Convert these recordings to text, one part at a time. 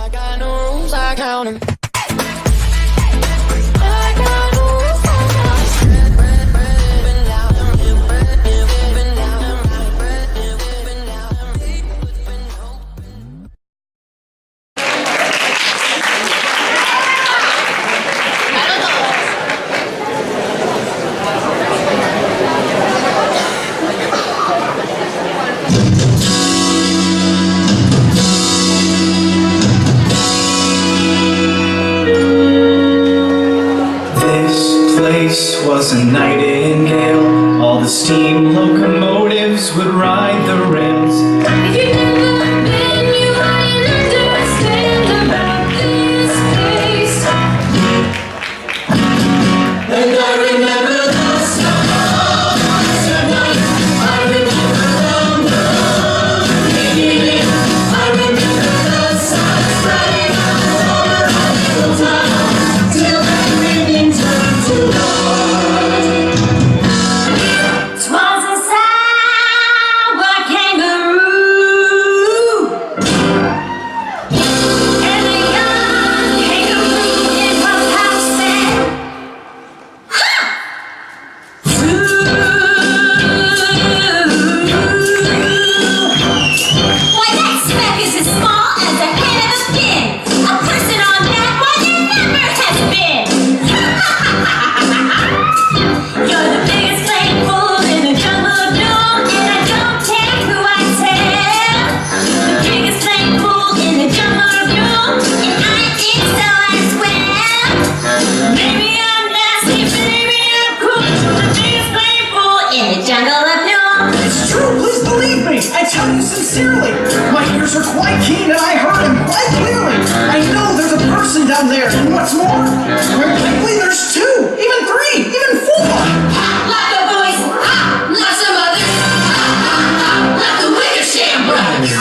I got no rules, I count 'em. Was a nightingale. All the steam locomotives would ride the rails. If you've never been, you wouldn't understand about this place. And I remember the stars tonight. I remember the moon. I remember the sun spreading out over our little town till everything turned to light. Sincerely, my ears are quite keen and I heard him quite clearly. I know there's a person down there, and what's more, quite likely there's two, even three, even four. Like the boys, like some others, like the Wickersham brothers.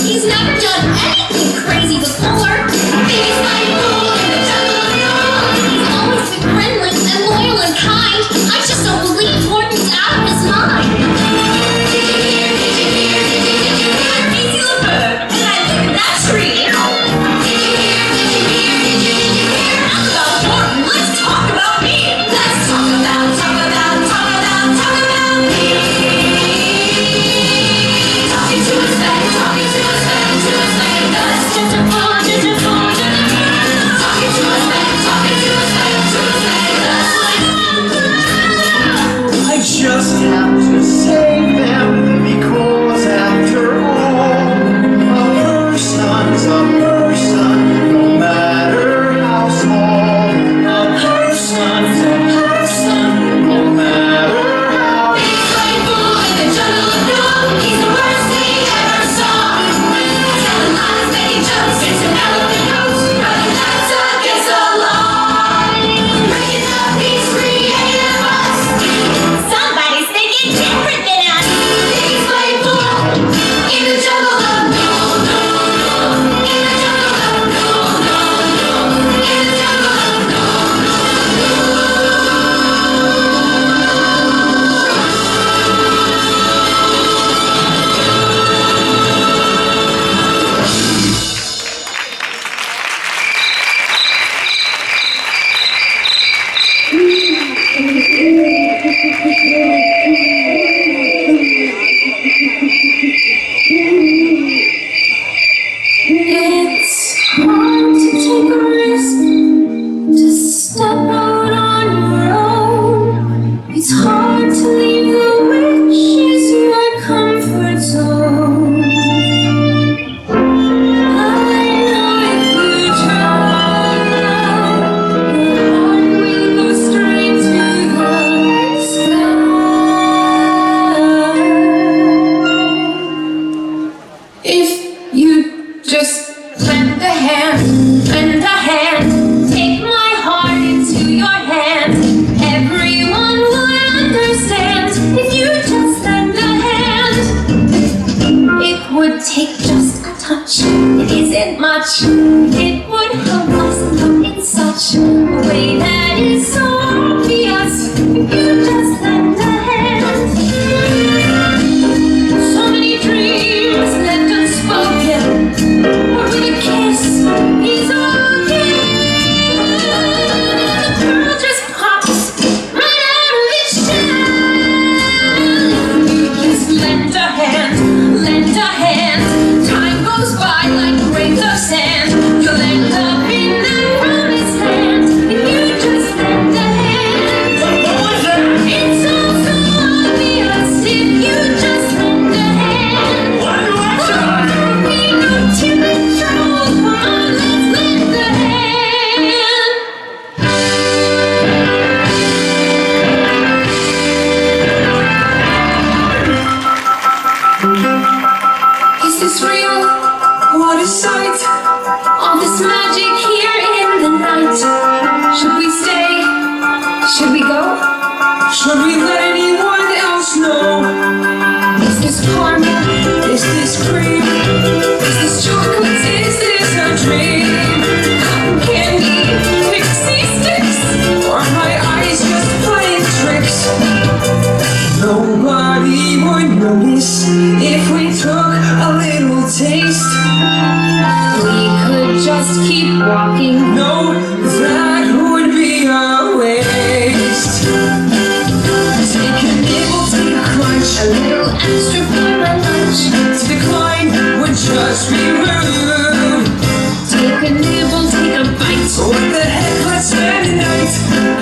He's never done anything crazy before. He's like bull in the jungle. He's always been friendly and loyal and kind. I just don't believe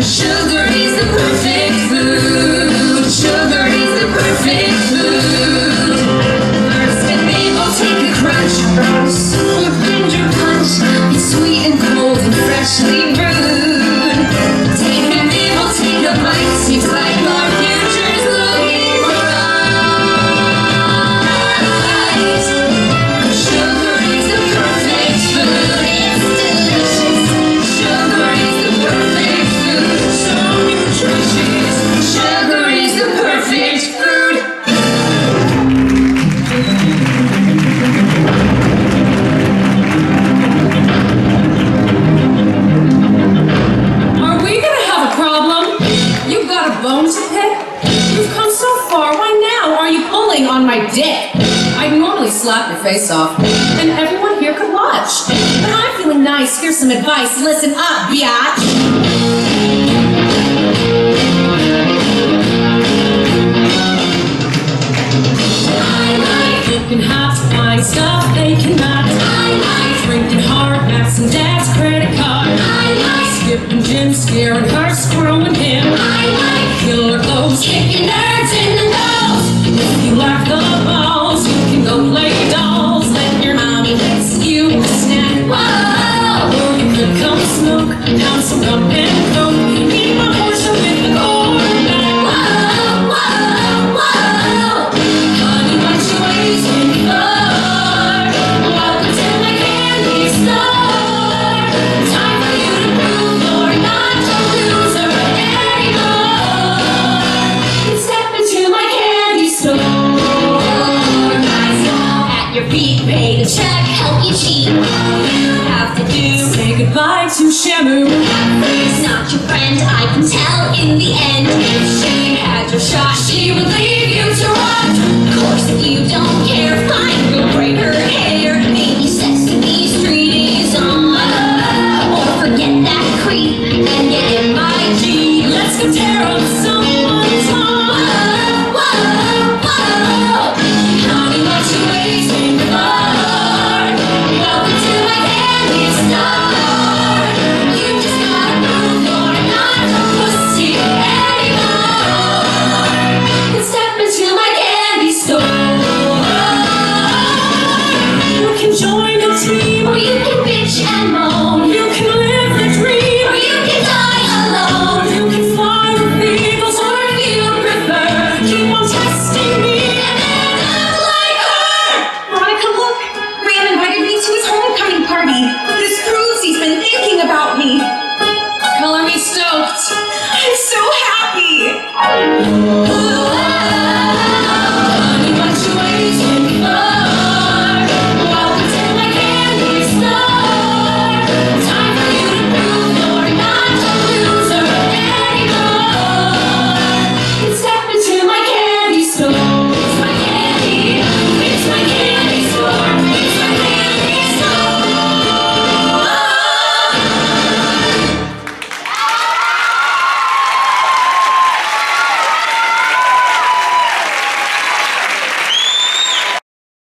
Sugar is the perfect food. Sugar is the perfect food. First and maple, take a crunch. Or ginger punch. It's sweet and cold and freshly brewed. Take a nibble, take a bite. Seems like our future's looking bright. Sugar is the perfect food. It's delicious. Sugar is the perfect food. So nutritious. Sugar is the perfect food. Are we gonna have a problem? You've got a bone to pick? You've come so far, why now are you pulling on my dick? I'd normally slap your face off, and everyone here could watch. But I'm feeling nice, here's some advice, listen up, biatch. I like looking hot, buying stuff they cannot. I like drinking hard, maxing dad's credit card. I like skipping gym, scaring her, screwing him. I like killer clothes, kicking nerds in the nose. If you like the balls, you can go play dolls. Let your mommy fix you a snack. Whoa! Or you could come smoke, pound some gum and coke. Eat my portion with the quarterback. Whoa, whoa, whoa! Honey, what you waiting for? Welcome to my candy store. Time for you to prove you're not a loser anymore. Step into my candy store. Nice wall at your feet, pay the check, help you cheat. All you have to do, say goodbye to Shamu. That free's not your friend, I can tell in the end. If she had your shot, she would